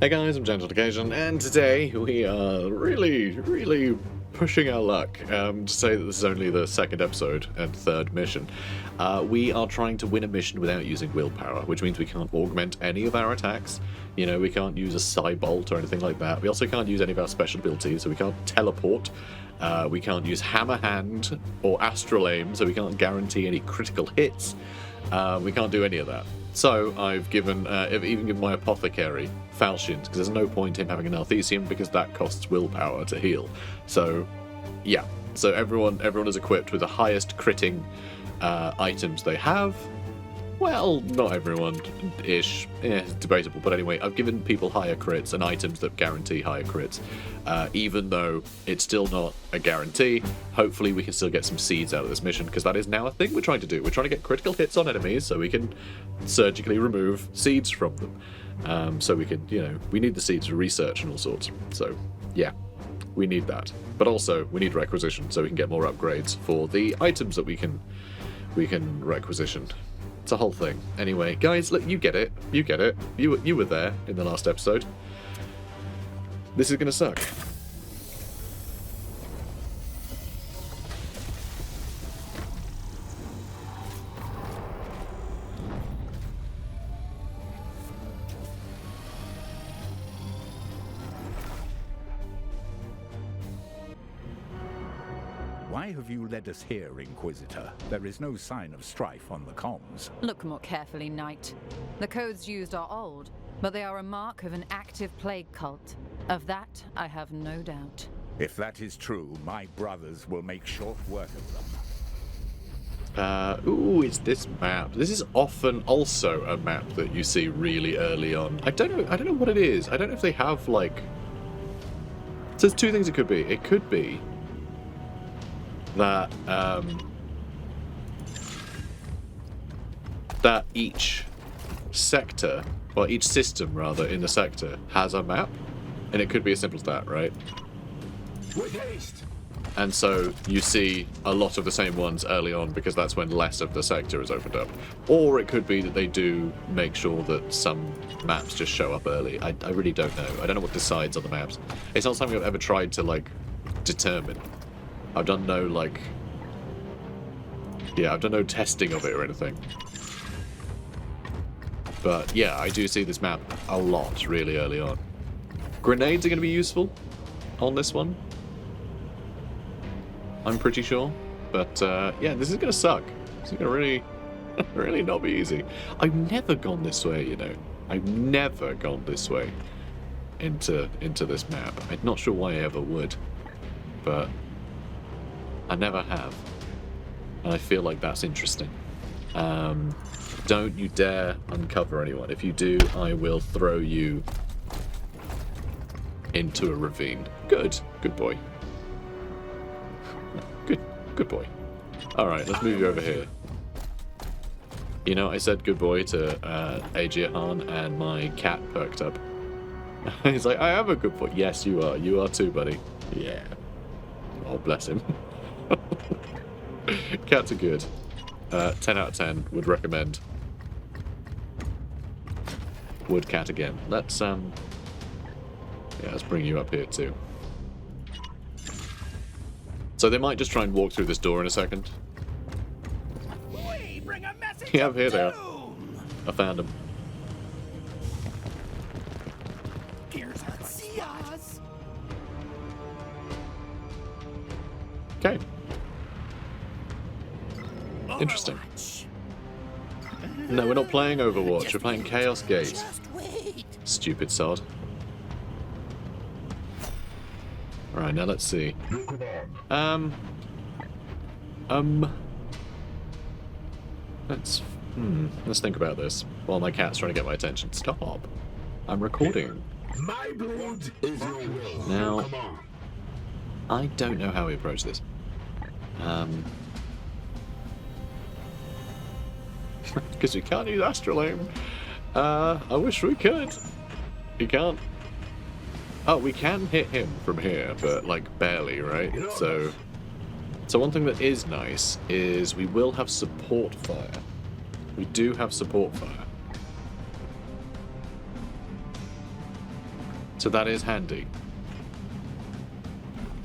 Hey guys, I'm Gentle Occasion, and today we are really pushing our luck. To say that this is only the second episode and third mission, we are trying to win a mission without using willpower, which means we can't augment any of our attacks. You know, we can't use a Psybolt or anything like that. We also can't use any of our special abilities, so we can't teleport. We can't use Hammer Hand or Astral Aim, so we can't guarantee any critical hits. We can't do any of that. So I've given, even given my apothecary falchions, because there's no point in having an Althesium because that costs willpower to heal. So, yeah. So everyone is equipped with the highest critting items they have. Well, not everyone-ish. It's debatable. But anyway, I've given people higher crits and items that guarantee higher crits. Even though it's still not a guarantee, hopefully we can still get some seeds out of this mission, because that is now a thing we're trying to do. We're trying to get critical hits on enemies so we can surgically remove seeds from them. So we can, you know, we need the seeds for research and all sorts. So, yeah, we need that. But also, we need requisition so we can get more upgrades for the items that we can requisition. It's a whole thing. Anyway, guys, look, you get it. You get it. You were there in the last episode. This is gonna suck. Why have you led us here, Inquisitor? There is no sign of strife on the comms. Look more carefully, Knight. The codes used are old, but they are a mark of an active plague cult. Of that, I have no doubt. If that is true, my brothers will make short work of them. Ooh, it's this map. This is often also a map that you see really early on. I don't know what it is. I don't know if they have, like... So there's two things it could be. It could be that that each sector, or each system rather, in the sector has a map, and it could be as simple as that, right? With haste. And so you see a lot of the same ones early on because that's when less of the sector is opened up. Or it could be that they do make sure that some maps just show up early. I really don't know. I don't know what decides on the maps. It's not something I've ever tried to, like, determine. I've done no, like... Yeah, I've done no testing of it or anything. But, yeah, I do see this map a lot really early on. Grenades are going to be useful on this one. I'm pretty sure. But, yeah, this is going to suck. This is going to really, really not be easy. I've never gone this way, you know. I've never gone this way into this map. I'm not sure why I ever would. But I never have. And I feel like that's interesting. Don't you dare uncover anyone. If you do, I will throw you into a ravine. Good. Good boy. Good boy. Alright, let's move you over here. You know, I said good boy to Aegehan, and my cat perked up. He's like, I am a good boy. Yes, you are. You are too, buddy. Yeah. Oh, bless him. Cats are good. 10 out of 10. Would recommend. Would cat again. Let's, yeah, let's bring you up here too. So they might just try and walk through this door in a second. We bring a message Yeah, here they are. doom. I found them. Gears are see us. Okay. Interesting. Overwatch. No, we're not playing Overwatch. We're playing Chaos Gate. Just wait. Stupid sod. Alright, now let's see. Let's think about this while my cat's trying to get my attention. Stop. I'm recording. My blood is your will. Now, Come on. I don't know how we approach this. Because we can't use Astral Aim. I wish we could. You can't. Oh, we can hit him from here, but like barely, right? So one thing that is nice is we will have support fire. We do have support fire. So that is handy.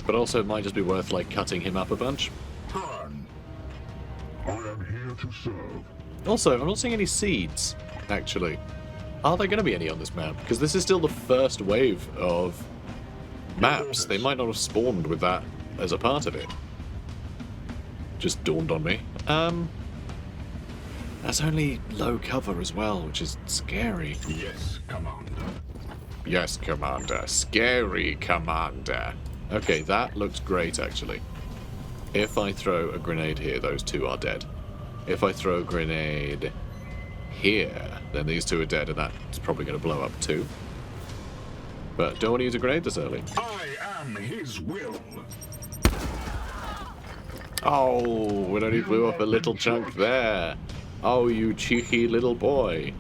But also it might just be worth, like, cutting him up a bunch. Han, I am here to serve. Also, I'm not seeing any seeds, actually. Are there going to be any on this map? Because this is still the first wave of maps. They might not have spawned with that as a part of it. Just dawned on me. That's only low cover as well, which is scary. Yes, Commander. Yes, Commander. Scary, Commander. Okay, that looks great, actually. If I throw a grenade here, those two are dead. If I throw a grenade here, then these two are dead, and that's probably going to blow up too. But don't want to use a grenade this early. I am his will. Oh, it only blew up a little chunk there. Oh, you cheeky little boy.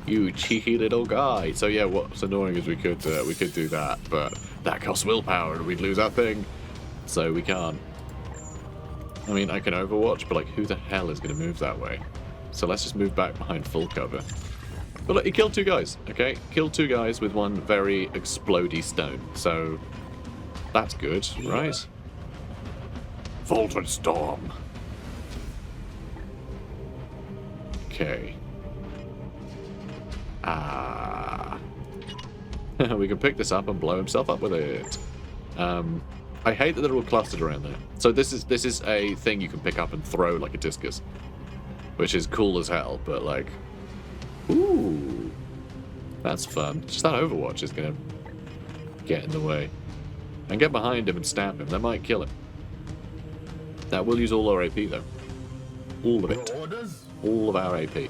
You cheeky little guy. So yeah, what's annoying is we could do that, but that costs willpower and we'd lose our thing. So we can't. I mean, I can overwatch, but like, who the hell is going to move that way? So let's just move back behind full cover. But look, he killed two guys, okay? Killed two guys with one very explodey stone. So that's good, right? Voltron Storm. Okay. We can pick this up and blow himself up with it. I hate that they're all clustered around there. So this is a thing you can pick up and throw like a discus, which is cool as hell. But like, ooh, that's fun. Just that Overwatch is gonna get in the way. And get behind him and stab him. That might kill him. That will use all our AP though. All of it. Orders? All of our AP.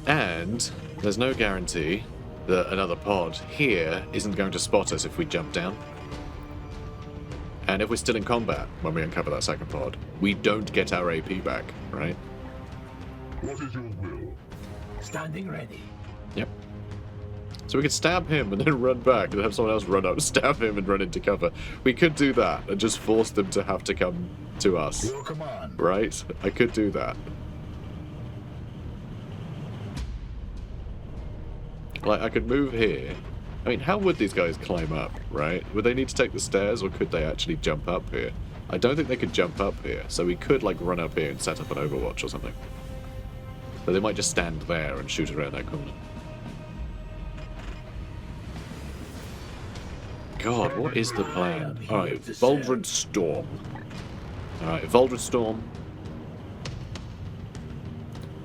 And there's no guarantee that another pod here isn't going to spot us if we jump down. And if we're still in combat when we uncover that second pod, we don't get our AP back, right? What is your will? Standing ready. Yep. So we could stab him and then run back and have someone else run up, stab him and run into cover. We could do that and just force them to have to come to us, Your command. right? I could do that. Like, I could move here. I mean, how would these guys climb up, right? Would they need to take the stairs, or could they actually jump up here? I don't think they could jump up here, so we could, like, run up here and set up an Overwatch or something. But they might just stand there and shoot around that corner. God, what is the plan? Alright, Voltron Storm. Alright, Voltron Storm.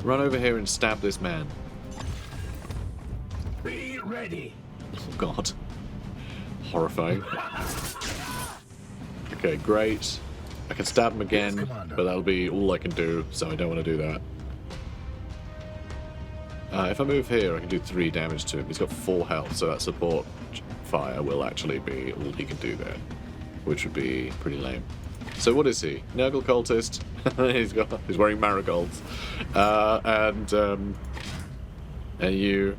Run over here and stab this man. Be ready. Oh god. Horrifying. Okay, great. I can stab him again, but that'll be all I can do, so I don't want to do that. If I move here, I can do 3 damage to him. He's got 4 health, so that support fire will actually be all he can do there, which would be pretty lame. So what is he? Nurgle cultist. he's wearing marigolds, and you.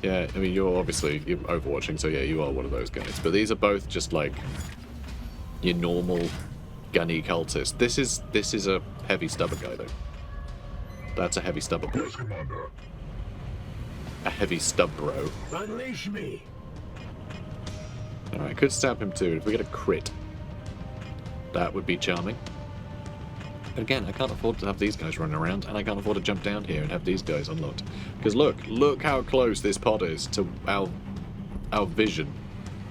Yeah, I mean, you're overwatching, so yeah, you are one of those guys. But these are both just like your normal gunny cultist. This is a heavy stubber guy though. That's a heavy stubber boy. Yes, Commander. A heavy stub bro. Unleash me. Alright, could stab him too. If we get a crit, that would be charming. But again, I can't afford to have these guys running around, and I can't afford to jump down here and have these guys unlocked. Because look how close this pod is to our vision,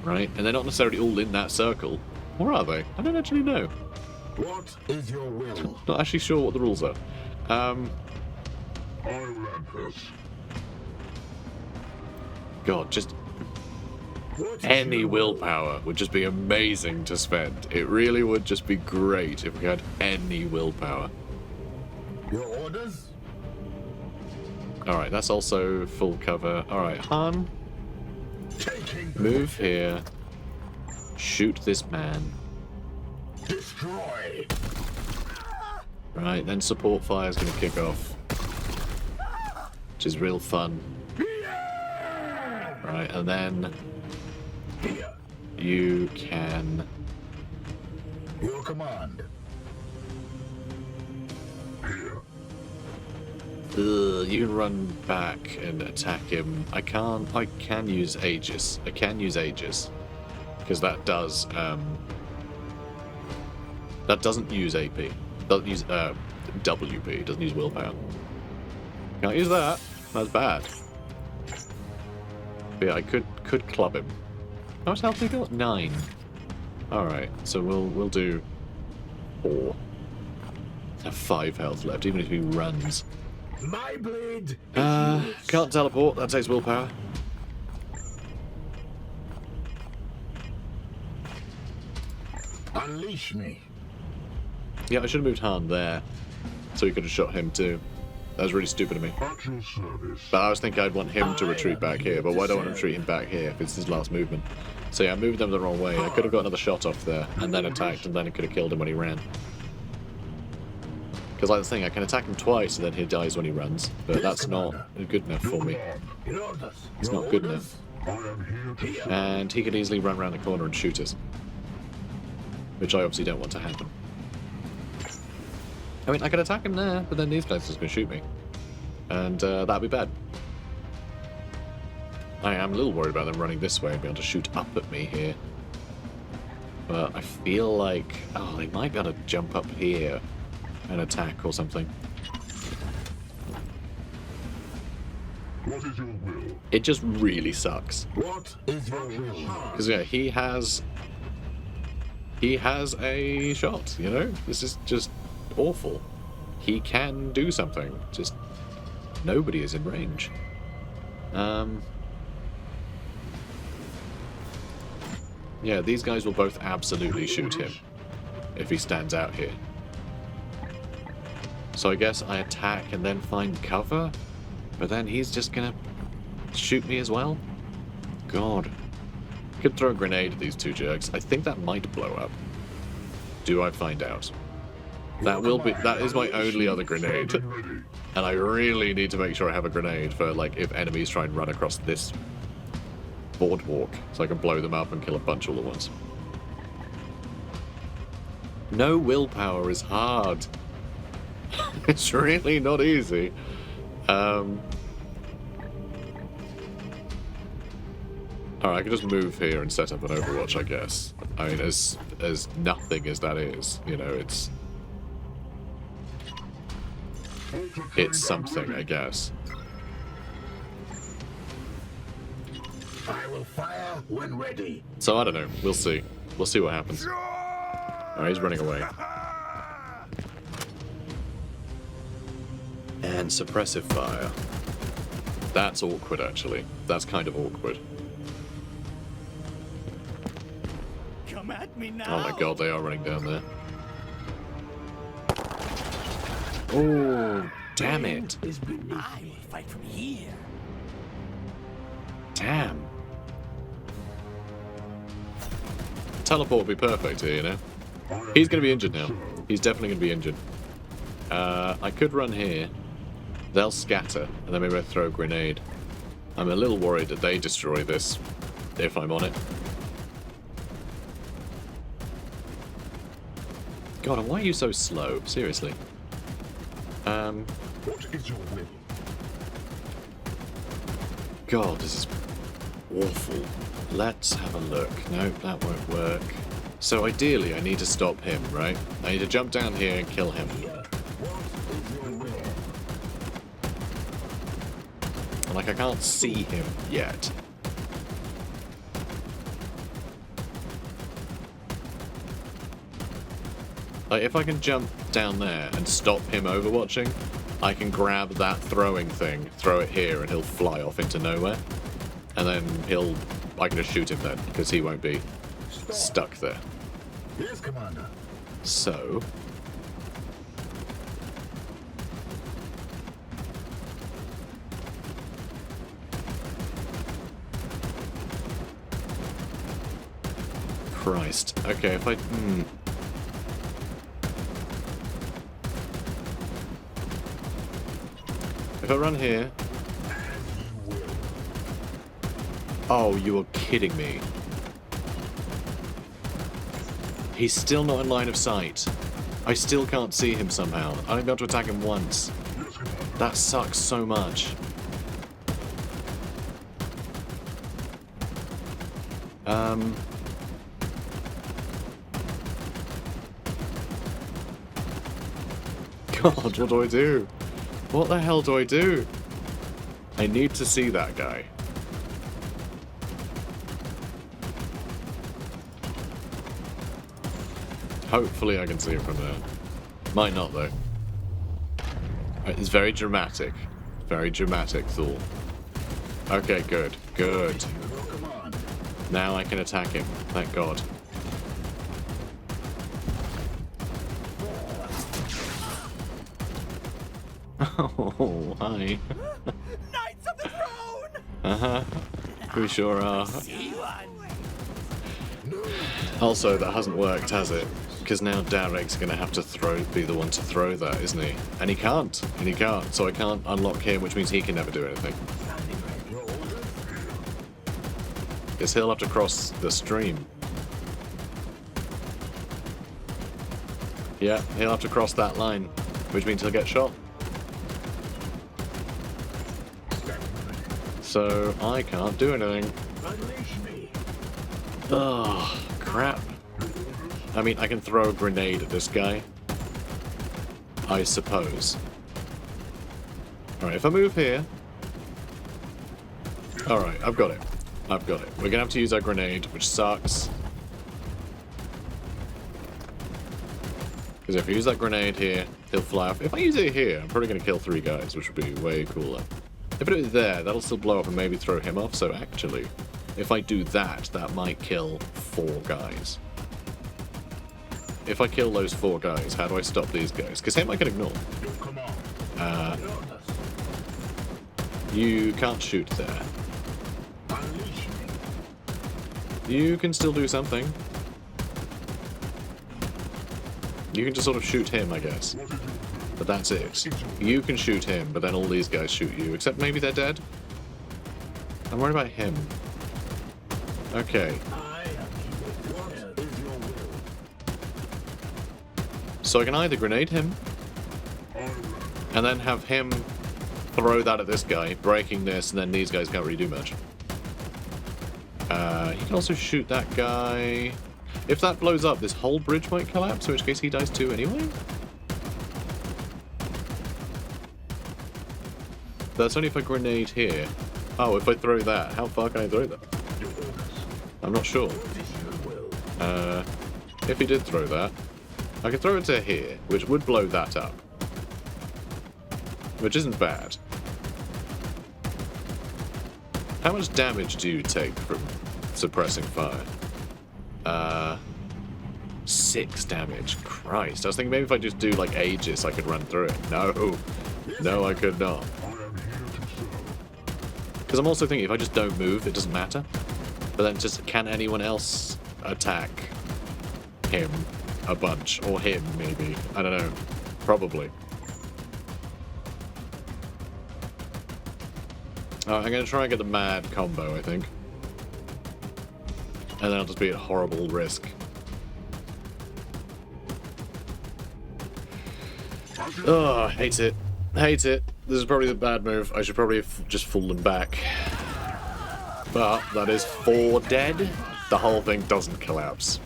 right? And they're not necessarily all in that circle. Or are they? I don't actually know. What is your will? Not actually sure what the rules are. Islanders. God, just What is any your willpower would just be amazing to spend. It really would just be great if we had any willpower. Your orders? Alright, that's also full cover. Alright, Han, Taking move here. Shoot this man. destroy. Right, then support fire is going to kick off. Which is real fun. Right, and then Here. you can... Your command. Here. You can run back and attack him. I can use Aegis. I can use Aegis. Because that does, that doesn't use AP. Doesn't use, WP. Doesn't use willpower. Can't use that. That's bad. But yeah, I could club him. How much health he got? 9. Alright, so we'll do 4. Have 5 health left, even if he runs. My blade. Can't teleport, that takes willpower. Unleash me. Yeah, I should have moved Han there, so he could have shot him too. That was really stupid of me. At your service. But I was thinking I'd want him to retreat back here, but why don't I want to retreat him back here if it's his last movement? So yeah, I moved them the wrong way. I could have got another shot off there, and then attacked, and then I could have killed him when he ran. Because like the thing, I can attack him twice, and then he dies when he runs. But that's not good enough for me. It's not good enough. I am here to And he could easily run around the corner and shoot us. Which I obviously don't want to happen. I mean, I could attack him there, but then these places can shoot me. And that'd be bad. I am a little worried about them running this way and being able to shoot up at me here. But I feel like... oh, they might be able to jump up here and attack or something. What is your will? It just really sucks. What is your will? Because, yeah, he has a shot, you know? This is just awful. He can do something. Just nobody is in range. Yeah, these guys will both absolutely shoot him if he stands out here. So I guess I attack and then find cover, but then he's just gonna shoot me as well? God. Could throw a grenade at these two jerks. I think that might blow up. Do I find out? That is my only other grenade. And I really need to make sure I have a grenade for, like, if enemies try and run across this boardwalk, so I can blow them up and kill a bunch all at once. No willpower is hard. It's really not easy. Alright, I can just move here and set up an Overwatch, I guess. I mean, as nothing as that is, you know, it's something, I guess. I will fire when ready. So I don't know. We'll see. We'll see what happens. Alright, he's running away. And suppressive fire. That's awkward, actually. That's kind of awkward. Come at me now. Oh my god, they are running down there. Oh, damn it. Is beneath I me. will fight from here. Damn. Teleport would be perfect here, you know? He's going to be injured now. He's definitely going to be injured. I could run here. They'll scatter, and then maybe I throw a grenade. I'm a little worried that they destroy this, if I'm on it. God, why are you so slow? Seriously. What is your will? God, this is awful. Let's have a look. No, that won't work. So ideally, I need to stop him, right? I need to jump down here and kill him. Like, I can't see him yet. Like, if I can jump down there and stop him overwatching, I can grab that throwing thing, throw it here, and he'll fly off into nowhere. And then I can just shoot him then, because he won't be stuck there. Yes, Commander. So... Christ. Okay, if I... If I run here... Oh, you are kidding me. He's still not in line of sight. I still can't see him somehow. I'll only be able to attack him once. That sucks so much. God, what do I do? What the hell do I do? I need to see that guy. Hopefully I can see him from there. Might not, though. It's very dramatic. Very dramatic, Thul. Okay, good. Good. Now I can attack him. Thank God. Oh, hi. Knights of the Throne! Uh-huh. We sure are. Also, that hasn't worked, has it? Because now Derek's going to have to be the one to throw that, isn't he? And he can't. And he can't. So I can't unlock him, which means he can never do anything. Guess he'll have to cross the stream. Yeah, he'll have to cross that line, which means he'll get shot. So I can't do anything. Oh, crap. I mean, I can throw a grenade at this guy. I suppose. Alright, if I move here... Alright, I've got it. I've got it. We're gonna have to use our grenade, which sucks. Because if I use that grenade here, he'll fly off. If I use it here, I'm probably gonna kill 3 guys, which would be way cooler. If I do it there, that'll still blow up and maybe throw him off, so actually, if I do that, that might kill 4 guys. If I kill those 4 guys, how do I stop these guys? Because him I can ignore. You can't shoot there. You can still do something. You can just sort of shoot him, I guess. But that's it. You can shoot him, but then all these guys shoot you, except maybe they're dead? I'm worried about him. Okay. So I can either grenade him, and then have him throw that at this guy, breaking this, and then these guys can't really do much. He can also shoot that guy. If that blows up, this whole bridge might collapse, in which case he dies too anyway? That's only if I grenade here. Oh, if I throw that, how far can I throw that? I'm not sure. If he did throw that, I could throw it to here, which would blow that up. Which isn't bad. How much damage do you take from suppressing fire? 6 damage. Christ. I was thinking maybe if I just do like Aegis, I could run through it. No. No, I could not. Because I'm also thinking if I just don't move, it doesn't matter. But then just, can anyone else attack him a bunch? Or him, maybe. I don't know. Probably. I'm going to try and get the mad combo, I think. And then I'll just be at horrible risk. Oh, hate it. Hate it. This is probably the bad move. I should probably have just fallen back. But that is 4 dead. The whole thing doesn't collapse.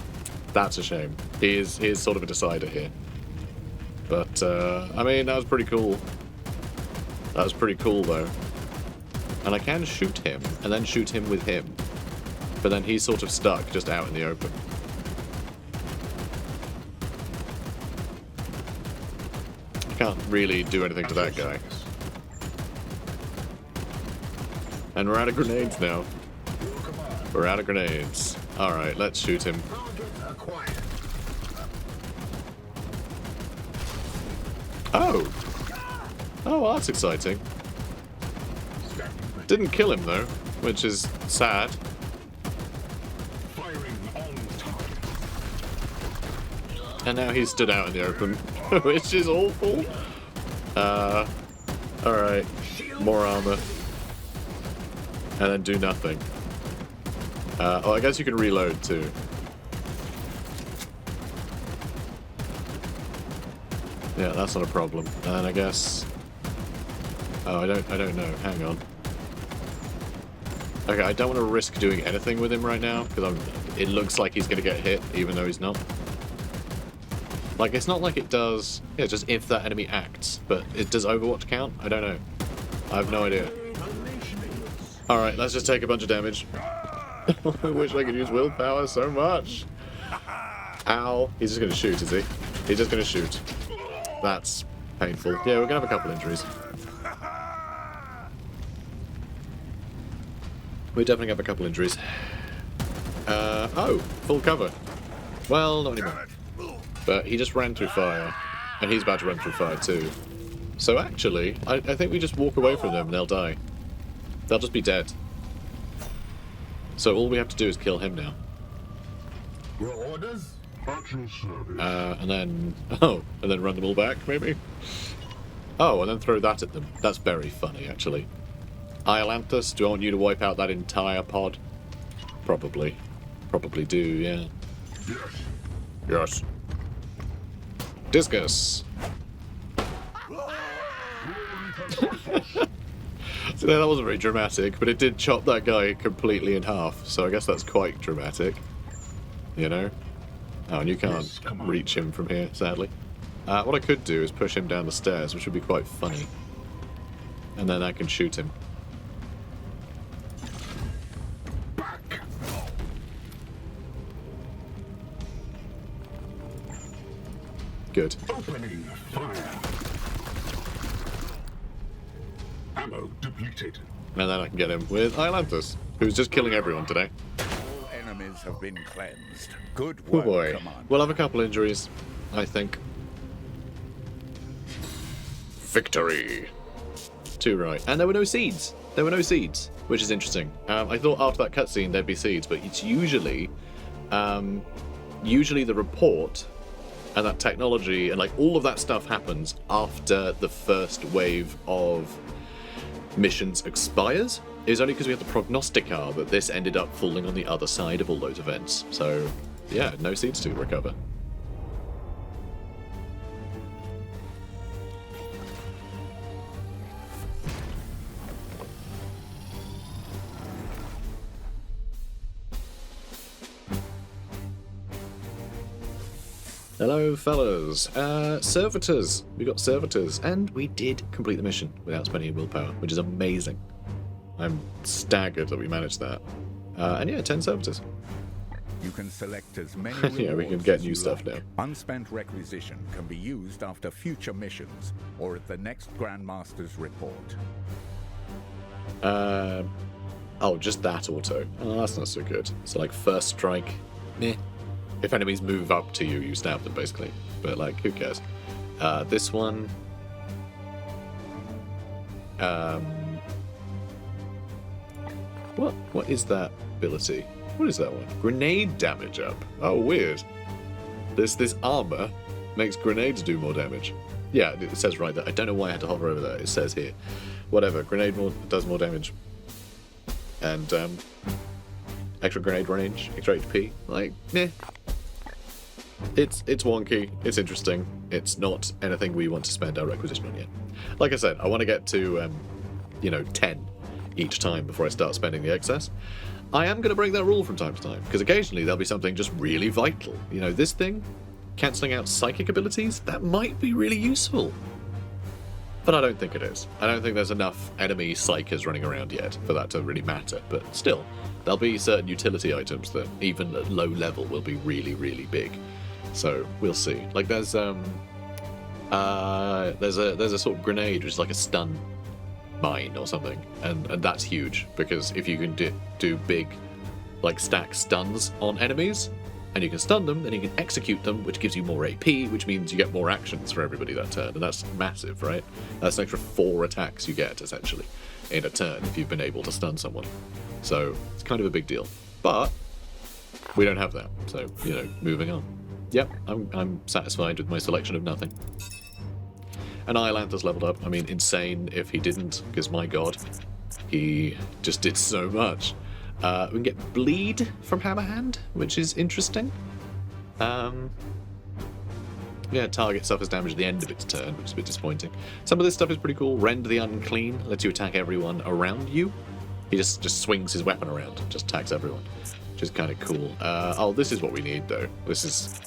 That's a shame. He is sort of a decider here. But, I mean, that was pretty cool. That was pretty cool, though. And I can shoot him, and then shoot him with him. But then he's sort of stuck just out in the open. I can't really do anything to that guy. And we're out of grenades now. We're out of grenades. Alright, let's shoot him. Oh! Oh, that's exciting. Didn't kill him though, which is sad. And now he's stood out in the open, which is awful. Alright, more armor. And then do nothing. Oh, I guess you can reload too. Yeah, that's not a problem. And I guess Oh, I don't know. Hang on. Okay, I don't want to risk doing anything with him right now, because it looks like he's going to get hit, even though he's not. Like, it's not like it does... Yeah, it's just if that enemy acts. But does Overwatch count? I don't know. I have no idea. Alright, let's just take a bunch of damage. I wish I could use willpower so much. Ow. He's just going to shoot, is he? He's just going to shoot. That's painful. Yeah, we're going to have a couple injuries. We definitely have a couple injuries. Oh, full cover. Well, not anymore. But he just ran through fire, and he's about to run through fire too. So actually, I think we just walk away from them and they'll die. They'll just be dead. So all we have to do is kill him now. Your orders? At your service. And then... Oh, and then run them all back, maybe? Oh, and then throw that at them. That's very funny, actually. Iolanthus, do I want you to wipe out that entire pod? Probably. Probably do, yeah. Yes. Yes. Discus! So that wasn't very dramatic, but it did chop that guy completely in half, so I guess that's quite dramatic. You know? Oh, and you can't reach him from here, sadly. What I could do is push him down the stairs, which would be quite funny. And then I can shoot him. Back. Good. Opening fire. Ammo depleted. And then I can get him with Iolanthus, who's just killing everyone today. All enemies have been cleansed. Good Oh work, boy. Commander. We'll have a couple injuries, I think. Victory! Too right. And there were no seeds. There were no seeds, which is interesting. I thought after that cutscene there'd be seeds, but it's usually the report and that technology and like all of that stuff happens after the first wave of missions expires. It was only because we had the prognosticar that this ended up falling on the other side of all those events. So, yeah, no seeds to recover. Hello, fellas. Servitors. We got servitors, and we did complete the mission without spending willpower, which is amazing. I'm staggered that we managed that. And yeah, 10 servitors. You can select as many Yeah, we can rewards get as new you stuff like. now. Unspent requisition can be used after future missions or at the next Grandmaster's report. Oh, just that auto. Oh, that's not so good. So like first strike, meh. If enemies move up to you, you stab them basically. But like, who cares? This one. What is that ability? What is that one? Grenade damage up. Oh, weird. This armor makes grenades do more damage. Yeah, it says right there. I don't know why I had to hover over that. It says here. Whatever. Grenade does more damage. And extra grenade range, extra HP. Like, meh. It's wonky. It's interesting. It's not anything we want to spend our requisition on yet. Like I said, I want to get to 10 each time before I start spending the excess. I am going to break that rule from time to time, because occasionally there'll be something just really vital. You know, this thing, cancelling out psychic abilities, that might be really useful. But I don't think it is. I don't think there's enough enemy psychers running around yet for that to really matter. But still, there'll be certain utility items that, even at low level, will be really, really big. So we'll see. Like there's a sort of grenade which is like a stun mine or something, and that's huge because if you can do big like stack stuns on enemies and you can stun them, then you can execute them, which gives you more AP, which means you get more actions for everybody that turn, and that's massive, right? That's an extra 4 attacks you get essentially in a turn if you've been able to stun someone. So it's kind of a big deal, but we don't have that, so moving on. Yep, I'm satisfied with my selection of nothing. And Iolanthus leveled up. I mean, insane if he didn't, because my god, he just did so much. We can get Bleed from Hammerhand, which is interesting. Yeah, target suffers damage at the end of its turn, which is a bit disappointing. Some of this stuff is pretty cool. Rend the Unclean lets you attack everyone around you. He just swings his weapon around, just attacks everyone, which is kind of cool. Oh, this is what we need, though. This is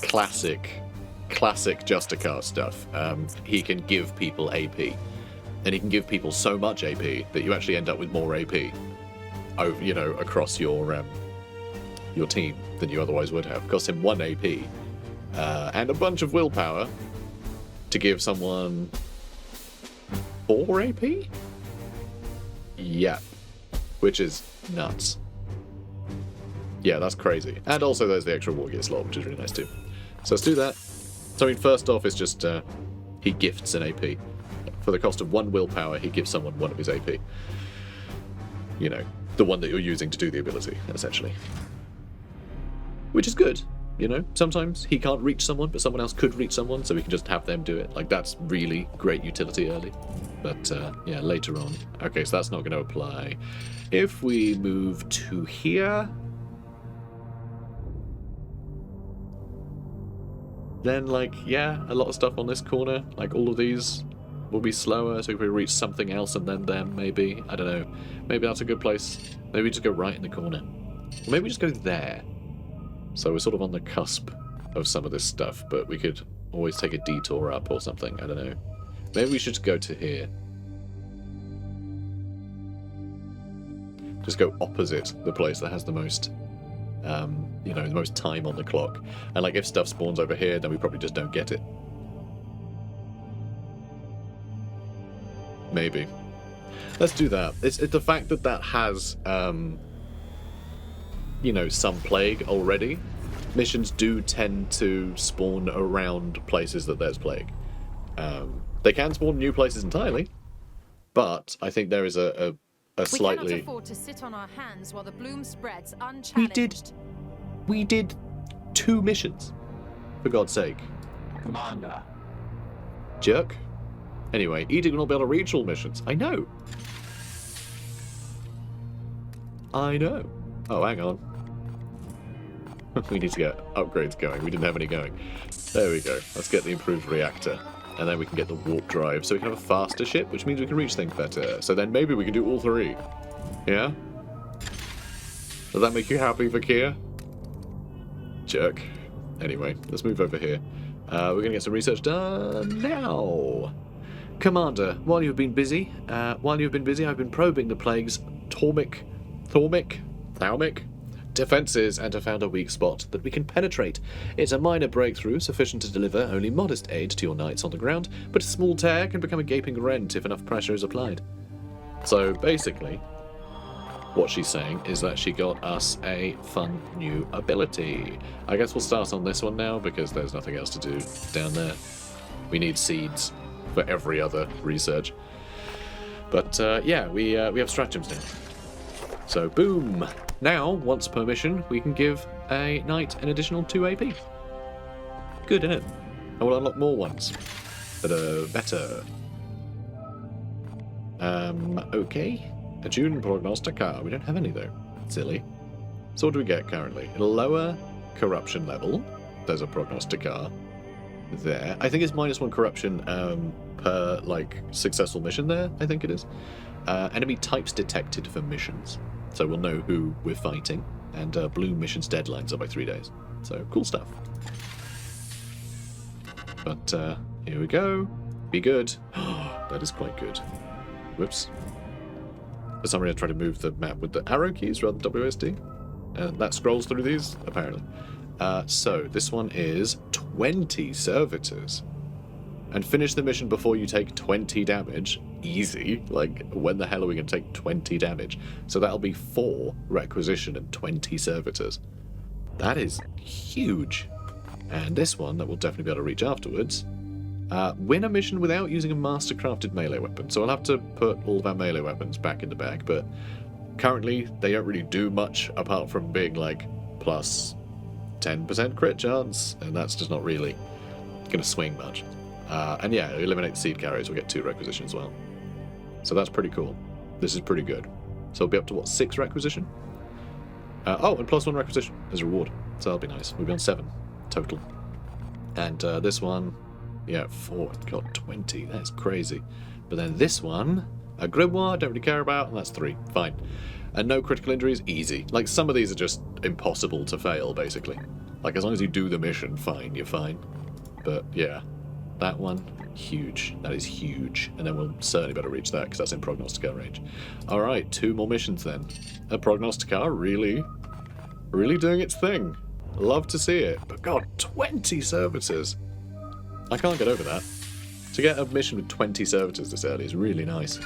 classic Justicar stuff. He can give people AP, and he can give people so much AP that you actually end up with more AP, across your team than you otherwise would have. It costs him 1 AP. And a bunch of willpower to give someone 4 AP? Yeah. Which is nuts. Yeah, that's crazy. And also there's the extra war gear slot, which is really nice too. So let's do that. So I mean, first off is just he gifts an AP. For the cost of 1 willpower, he gives someone 1 of his AP. You know, the one that you're using to do the ability, essentially. Which is good. You know, sometimes he can't reach someone, but someone else could reach someone, so we can just have them do it. Like, that's really great utility early. But, yeah, later on. Okay, so that's not going to apply. If we move to here, then, like, yeah, a lot of stuff on this corner, like all of these will be slower, so if we reach something else and then them, maybe. I don't know. Maybe that's a good place. Maybe we just go right in the corner. Or maybe we just go there. So we're sort of on the cusp of some of this stuff, but we could always take a detour up or something. I don't know. Maybe we should go to here. Just go opposite the place that has the most, the most time on the clock. And like if stuff spawns over here, then we probably just don't get it. Maybe. Let's do that. It's the fact that that has... some plague already. Missions do tend to spawn around places that there's plague. They can spawn new places entirely, but I think there is a slightly... We cannot afford to sit on our hands while the bloom spreads unchallenged. We did 2 missions, for God's sake. Commander. Jerk. Anyway, Edict will not be able to reach all missions. I know. Oh, hang on. We need to get upgrades going. We didn't have any going. There we go. Let's get the improved reactor. And then we can get the warp drive. So we can have a faster ship, which means we can reach things better. So then maybe we can do all 3. Yeah? Does that make you happy, Vakir? Jerk. Anyway, let's move over here. We're going to get some research done now. Commander, while you've been busy, I've been probing the plague's Thaumic defenses and have found a weak spot that we can penetrate. It's a minor breakthrough, sufficient to deliver only modest aid to your knights on the ground, but a small tear can become a gaping rent if enough pressure is applied. So basically, what she's saying is that she got us a fun new ability. I guess we'll start on this one now because there's nothing else to do down there. We need seeds for every other research. But yeah, we have stratagems now. So boom! Now, once per mission, we can give a knight an additional 2 AP. Good, isn't it? And we'll unlock more ones that are better. Okay. A June Prognostica. We don't have any though. Silly. So what do we get currently? A lower corruption level. There's a Prognostica there. I think it's -1 corruption per successful mission there, I think it is. Enemy types detected for missions. So we'll know who we're fighting. And blue missions deadlines are by 3 days. So cool stuff. But here we go. Be good. That is quite good. Whoops. For some reason I tried to move the map with the arrow keys rather than WSD. And that scrolls through these, apparently. So this one is 20 servitors. And finish the mission before you take 20 damage. Easy. Like, when the hell are we going to take 20 damage? So that'll be 4 requisition and 20 servitors. That is huge. And this one that we'll definitely be able to reach afterwards. Win a mission without using a master-crafted melee weapon. So I'll have to put all of our melee weapons back in the bag. But currently, they don't really do much apart from being like plus 10% crit chance. And that's just not really going to swing much. And yeah, eliminate the seed carriers, we'll get 2 requisition as well. So that's pretty cool. This is pretty good. So we'll be up to, what, 6 requisition? And +1 requisition as a reward. So that'll be nice. We'll be on 7 total. And this one, yeah, 4. God, 20. That's crazy. But then this one, a grimoire, don't really care about, and that's 3. Fine. And no critical injuries, easy. Like, some of these are just impossible to fail, basically. Like, as long as you do the mission, fine, you're fine. But, yeah. That one, huge. That is huge. And then we'll certainly better reach that, because that's in Prognostica range. Alright, 2 more missions then. A Prognostica really doing its thing. Love to see it. But god, 20 servitors. I can't get over that. To get a mission with 20 servitors this early is really nice.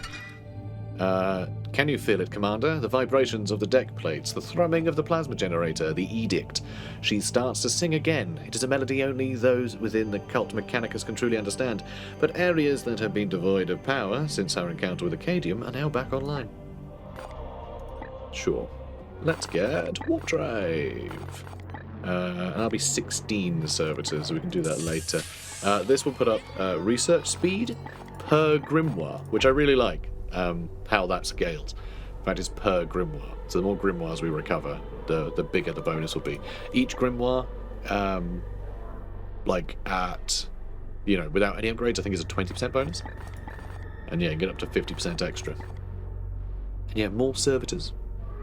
Can you feel it, Commander? The vibrations of the deck plates, the thrumming of the plasma generator, the edict. She starts to sing again. It is a melody only those within the cult Mechanicus can truly understand, but areas that have been devoid of power since our encounter with Acadium are now back online. Sure. Let's get Warp Drive. And that'll be 16 servitors, so we can do that later. This will put up research speed per grimoire, which I really like. How that scales. In fact, it's per grimoire. So the more grimoires we recover, the bigger the bonus will be. Each grimoire, like at, you know, without any upgrades, I think is a 20% bonus. And yeah, you get up to 50% extra. And yeah, more servitors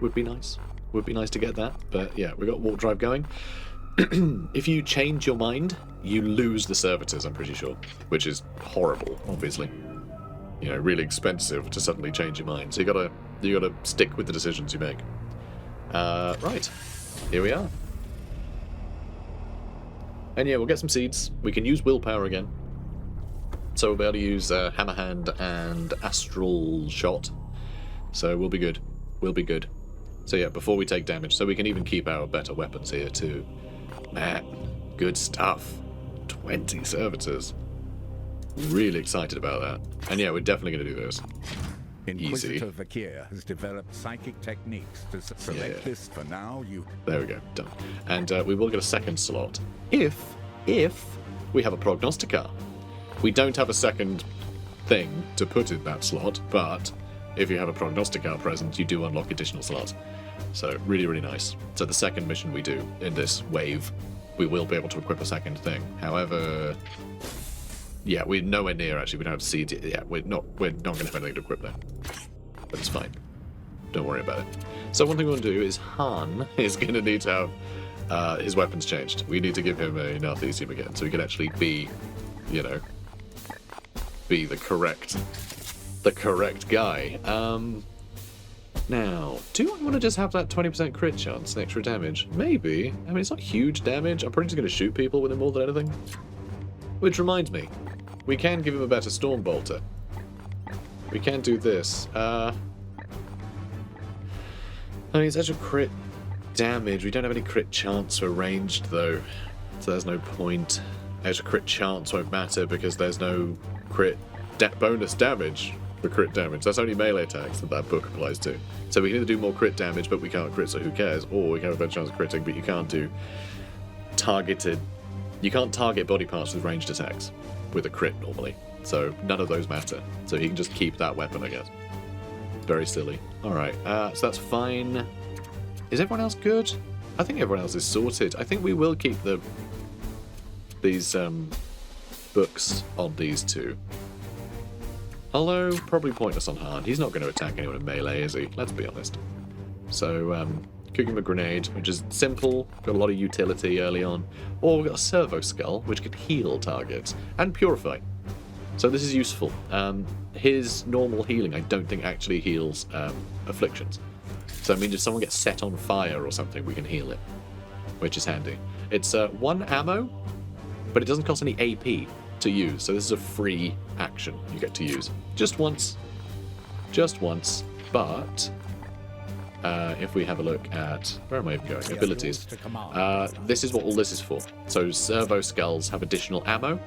would be nice. Would be nice to get that. But yeah, we got Warp Drive going. If you change your mind, you lose the servitors, I'm pretty sure. Which is horrible, obviously. You know, really expensive to suddenly change your mind. So you gotta stick with the decisions you make. Right. Here we are. And yeah, we'll get some seeds. We can use willpower again. So we'll be able to use Hammer Hand and Astral Shot. So we'll be good. We'll be good. So yeah, before we take damage, so we can even keep our better weapons here too. Man, good stuff. 20 servitors. Really excited about that. And yeah, we're definitely going to do this. Inquisitor Vakir has developed psychic techniques to select this for now. There we go, done. And we will get a second slot if we have a Prognostica. We don't have a second thing to put in that slot, but if you have a Prognostica present, you do unlock additional slots. So really, really nice. So the second mission we do in this wave, we will be able to equip a second thing. However, yeah, we're nowhere near, actually. We don't have seeds yet. Yeah, we're not going to have anything to equip there. But it's fine. Don't worry about it. So one thing we want to do is Han is going to need to have his weapons changed. We need to give him a Narthesium again, so he can actually be, you know, be the correct guy. Now, do I want to just have that 20% crit chance and extra damage? Maybe. I mean, it's not huge damage. I'm probably just going to shoot people with him more than anything. Which reminds me, we can give him a better Storm Bolter. We can do this. I mean, it's actual crit damage. We don't have any crit chance for ranged, though. So there's no point. Extra crit chance won't matter because there's no crit bonus damage for crit damage. That's only melee attacks that book applies to. So we can either do more crit damage, but we can't crit, so who cares? Or we can have a better chance of critting, but you can't do targeted... You can't target body parts with ranged attacks with a crit normally. So none of those matter. So he can just keep that weapon, I guess. Very silly. Alright, so that's fine. Is everyone else good? I think everyone else is sorted. I think we will keep these books on these two. Although, probably pointless on Han. He's not going to attack anyone in melee, is he? Let's be honest. So, could give him a grenade, which is simple, got a lot of utility early on. Or we've got a servo skull, which could heal targets, and purify. So this is useful. His normal healing, I don't think, actually heals afflictions. So I mean, if someone gets set on fire or something, we can heal it, which is handy. It's 1 ammo, but it doesn't cost any AP to use, so this is a free action you get to use. Just once. Just once. But if we have a look at... Where am I even going? Abilities. This is what all this is for. So servo skulls have additional ammo.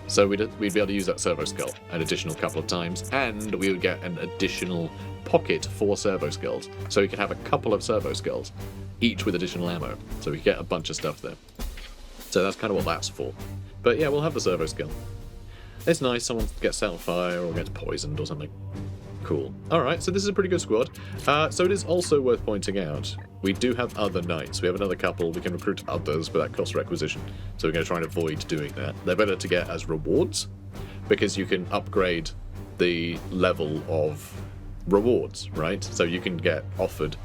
So we'd be able to use that servo skull an additional couple of times, and we would get an additional pocket for servo skulls. So we could have a couple of servo skulls, each with additional ammo. So we get a bunch of stuff there. So that's kind of what that's for. But yeah, we'll have the servo skull. It's nice, someone gets set on fire or gets poisoned or something. Cool. Alright, so this is a pretty good squad. So it is also worth pointing out, we do have other knights. We have another couple. We can recruit others, but that costs requisition. So we're going to try and avoid doing that. They're better to get as rewards, because you can upgrade the level of rewards, right? So you can get offered,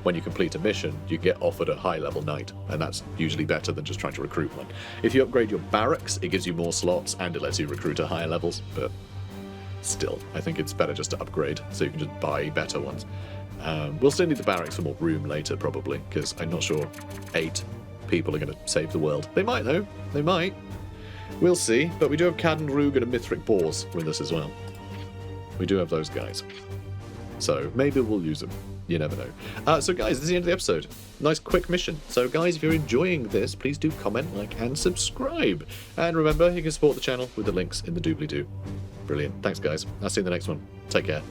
when you complete a mission, you get offered a high-level knight, and that's usually better than just trying to recruit one. If you upgrade your barracks, it gives you more slots, and it lets you recruit at higher levels, but still, I think it's better just to upgrade, so you can just buy better ones. We'll still need the barracks for more room later, probably, because I'm not sure 8 people are going to save the world. They might, though. They might. We'll see, but we do have Cadden, Roog, and a Mithric Boars with us as well. We do have those guys. So maybe we'll use them. You never know. So guys, this is the end of the episode. Nice quick mission. So guys, if you're enjoying this, please do comment, like, and subscribe. And remember, you can support the channel with the links in the doobly-doo. Brilliant. Thanks, guys. I'll see you in the next one. Take care.